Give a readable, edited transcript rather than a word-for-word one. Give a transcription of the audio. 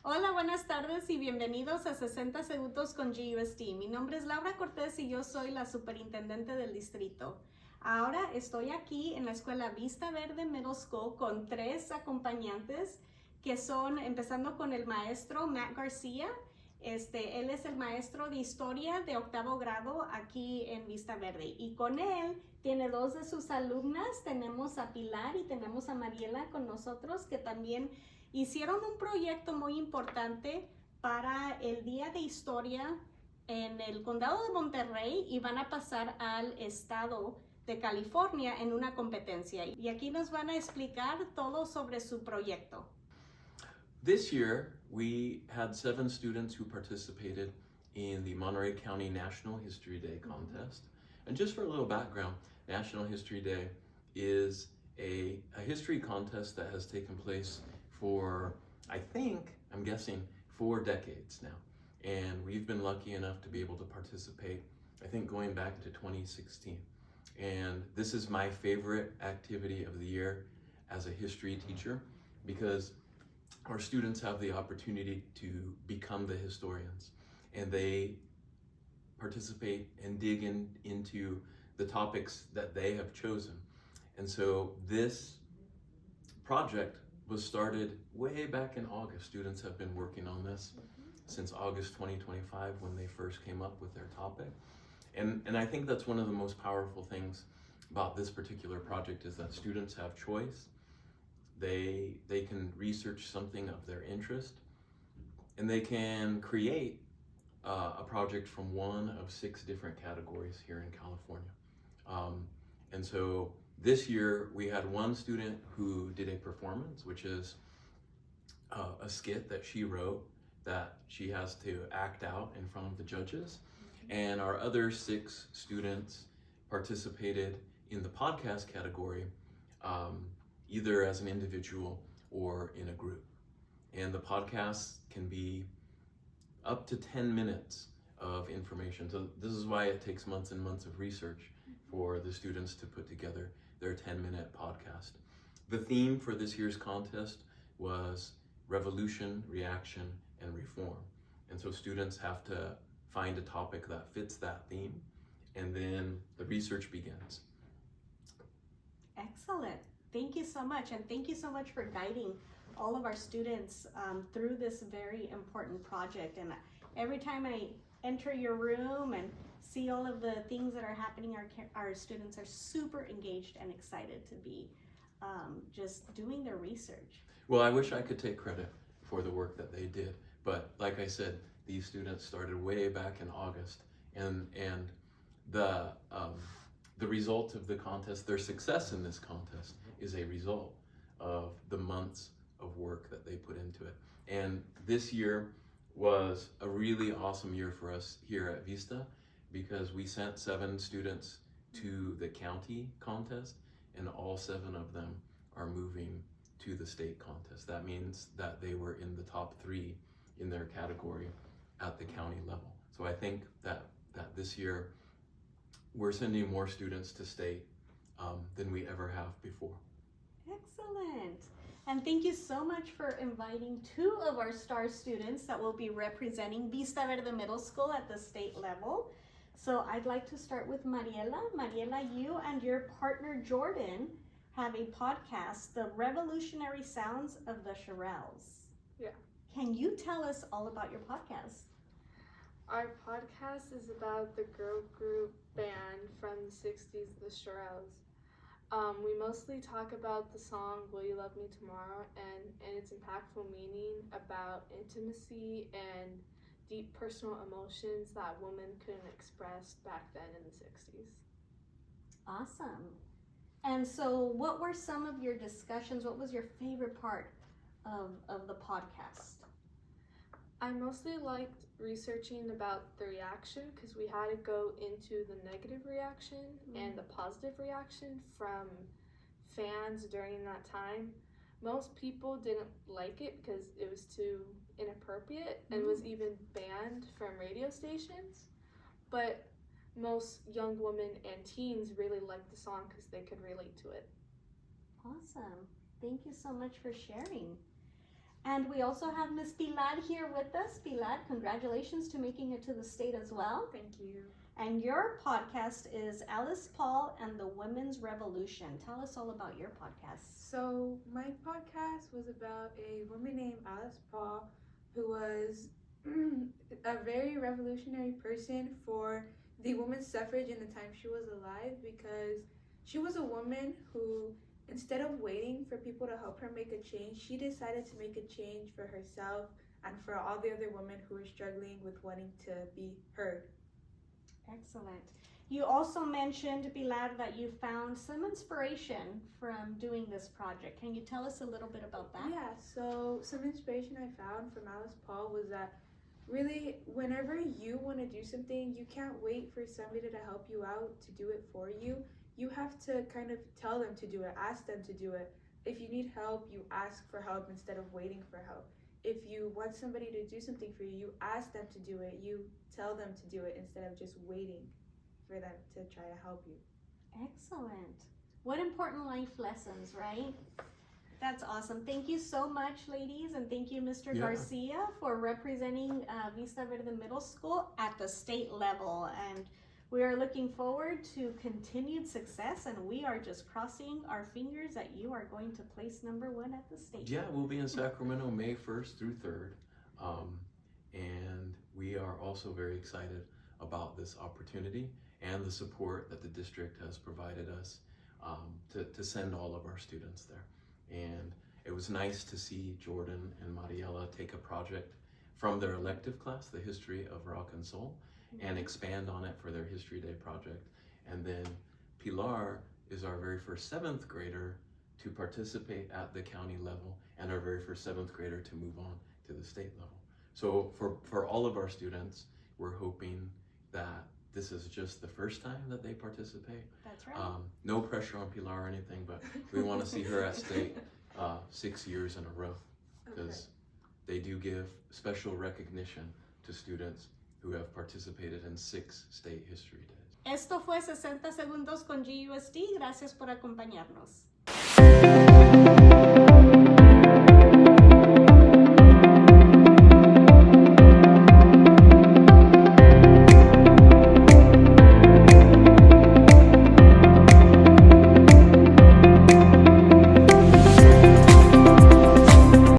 Hola, buenas tardes y bienvenidos a 60 Segundos con GUSD. Mi nombre es Laura Cortés y yo soy la superintendente del distrito. Ahora estoy aquí en la Escuela Vista Verde Middle School con 3 acompañantes que son, empezando con el maestro Matt García. Él es el maestro de Historia de 8º grado aquí en Vista Verde. Y con él tiene 2 de sus alumnas. Tenemos a Pilar y tenemos a Mariela con nosotros, que también hicieron un proyecto muy importante para el Día de Historia en el condado de Monterey y van a pasar al estado de California en una competencia. Y aquí nos van a explicar todo sobre su proyecto. This year, we had 7 students who participated in the Monterey County National History Day contest. And just for a little background, National History Day is a history contest that has taken place for, I'm guessing, 4 decades now. And we've been lucky enough to be able to participate, I think going back to 2016. And this is my favorite activity of the year as a history teacher, because our students have the opportunity to become the historians, and they participate and dig into the topics that they have chosen. And so this project was started way back in August. Students have been working on this since August 2025 when they first came up with their topic. And I think that's one of the most powerful things about this particular project, is that students have choice. They can research something of their interest, and they can create a project from one of 6 different categories here in California. And so this year we had one student who did a performance, which is a skit that she wrote that she has to act out in front of the judges. And our other 6 students participated in the podcast category, either as an individual or in a group. And the podcasts can be up to 10 minutes of information. So this is why it takes months and months of research for the students to put together their 10-minute podcast. The theme for this year's contest was revolution, reaction, and reform. And so students have to find a topic that fits that theme, and then the research begins. Excellent. Thank you so much, and thank you so much for guiding all of our students through this very important project. And every time I enter your room and see all of the things that are happening, our students are super engaged and excited to be just doing their research. Well, I wish I could take credit for the work that they did, but like I said, these students started way back in August, and the result of the contest, their success in this contest, is a result of the months of work that they put into it. And this year was a really awesome year for us here at Vista, because we sent 7 students to the county contest, and all 7 of them are moving to the state contest. That means that they were in the top 3 in their category at the county level. So I think that this year we're sending more students to state than we ever have before. Excellent. And thank you so much for inviting 2 of our star students that will be representing Vista Verde Middle School at the state level. So I'd like to start with Mariela. Mariela, you and your partner Jordan have a podcast, The Revolutionary Sounds of the Shirelles. Yeah. Can you tell us all about your podcast? Our podcast is about the girl group band from the 60s, the Shirelles. We mostly talk about the song Will You Love Me Tomorrow and its impactful meaning about intimacy and deep personal emotions that women couldn't express back then in the 60s. Awesome. And so what were some of your discussions? What was your favorite part of the podcast? I mostly liked researching about the reaction, because we had to go into the negative reaction and the positive reaction from fans during that time. Most people didn't like it because it was too inappropriate and was even banned from radio stations. But most young women and teens really liked the song because they could relate to it. Awesome. Thank you so much for sharing. And we also have Miss Pilar here with us. Pilar, congratulations to making it to the state as well. Thank you. And your podcast is Alice Paul and the Women's Revolution. Tell us all about your podcast. So my podcast was about a woman named Alice Paul, who was a very revolutionary person for the women's suffrage in the time she was alive, because she was a woman who, instead of waiting for people to help her make a change, she decided to make a change for herself and for all the other women who were struggling with wanting to be heard. Excellent. You also mentioned, Pilar, that you found some inspiration from doing this project. Can you tell us a little bit about that? Yeah, so some inspiration I found from Alice Paul was that really, whenever you want to do something, you can't wait for somebody to help you out to do it for you. You have to kind of tell them to do it, ask them to do it. If you need help, you ask for help instead of waiting for help. If you want somebody to do something for you, you ask them to do it. You tell them to do it instead of just waiting for them to try to help you. Excellent. What important life lessons, right? That's awesome. Thank you so much, ladies, and thank you, Mr. Garcia, for representing Vista Verde Middle School at the state level. And we are looking forward to continued success, and we are just crossing our fingers that you are going to place #1 at the state. Yeah, we'll be in Sacramento May 1st through 3rd. And we are also very excited about this opportunity and the support that the district has provided us to send all of our students there. And it was nice to see Jordan and Mariela take a project from their elective class, the history of rock and soul, and expand on it for their History Day project. And then Pilar is our very first 7th grader to participate at the county level and our very first 7th grader to move on to the state level. So for all of our students, we're hoping that this is just the first time that they participate. That's right. No pressure on Pilar or anything, but we want to see her at state 6 years in a row, because they do give special recognition to students who have participated in 6 state history days. Esto fue 60 Segundos con GUSD. Gracias por acompañarnos.